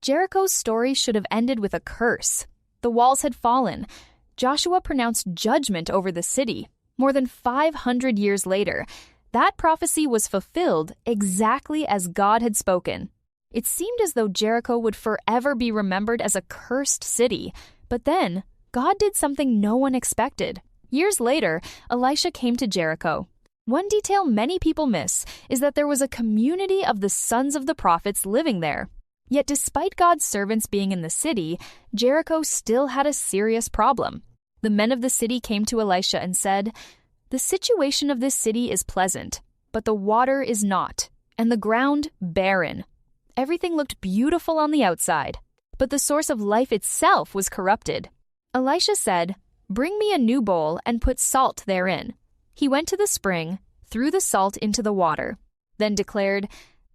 Jericho's story should have ended with a curse. The walls had fallen. Joshua pronounced judgment over the city. More than 500 years later, that prophecy was fulfilled exactly as God had spoken. It seemed as though Jericho would forever be remembered as a cursed city. But then, God did something no one expected. Years later, Elisha came to Jericho. One detail many people miss is that there was a community of the sons of the prophets living there. Yet despite God's servants being in the city, Jericho still had a serious problem. The men of the city came to Elisha and said, "The situation of this city is pleasant, but the water is not, and the ground barren." Everything looked beautiful on the outside, but the source of life itself was corrupted. Elisha said, "Bring me a new bowl and put salt therein." He went to the spring, threw the salt into the water, then declared,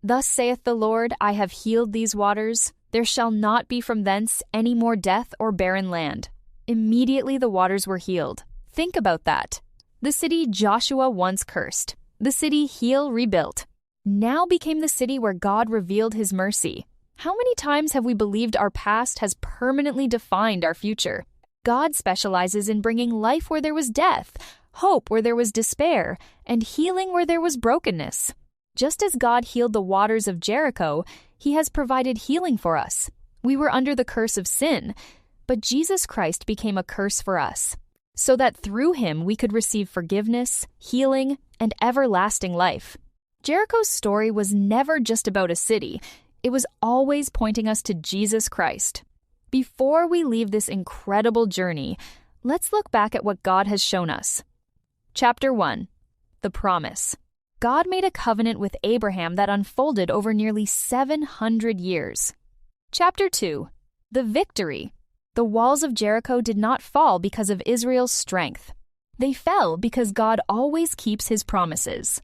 "Thus saith the Lord, I have healed these waters. There shall not be from thence any more death or barren land." Immediately the waters were healed. Think about that. The city Joshua once cursed, the city he rebuilt, now became the city where God revealed his mercy. How many times have we believed our past has permanently defined our future? God specializes in bringing life where there was death, hope where there was despair, and healing where there was brokenness. Just as God healed the waters of Jericho, he has provided healing for us. We were under the curse of sin, but Jesus Christ became a curse for us, so that through him we could receive forgiveness, healing, and everlasting life. Jericho's story was never just about a city. It was always pointing us to Jesus Christ. Before we leave this incredible journey, let's look back at what God has shown us. Chapter 1. The Promise. God made a covenant with Abraham that unfolded over nearly 700 years. Chapter 2. The Victory. The walls of Jericho did not fall because of Israel's strength. They fell because God always keeps his promises.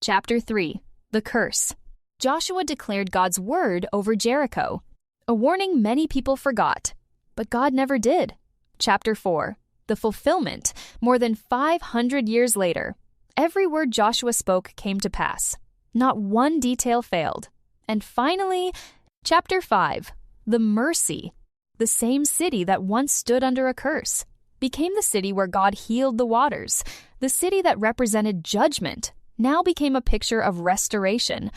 Chapter 3. The Curse. Joshua declared God's word over Jericho, a warning many people forgot, but God never did. Chapter 4. The Fulfillment. More than 500 years later, every word Joshua spoke came to pass. Not one detail failed. And finally, Chapter 5. The Mercy. The same city that once stood under a curse became the city where God healed the waters. The city that represented judgment now became a picture of restoration.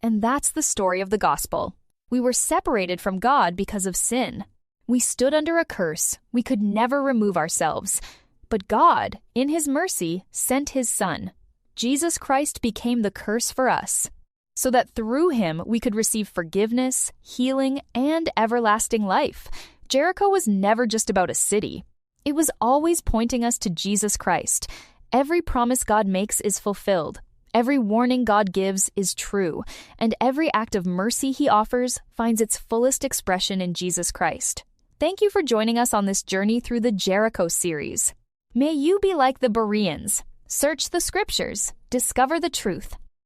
And that's the story of the gospel. We were separated from God because of sin. We stood under a curse. We could never remove ourselves. But God, in his mercy, sent his Son. Jesus Christ became the curse for us, so that through him we could receive forgiveness, healing, and everlasting life. Jericho was never just about a city. It was always pointing us to Jesus Christ. Every promise God makes is fulfilled. Every warning God gives is true. And every act of mercy he offers finds its fullest expression in Jesus Christ. Thank you for joining us on this journey through the Jericho Series. May you be like the Bereans. Search the scriptures, discover the truth,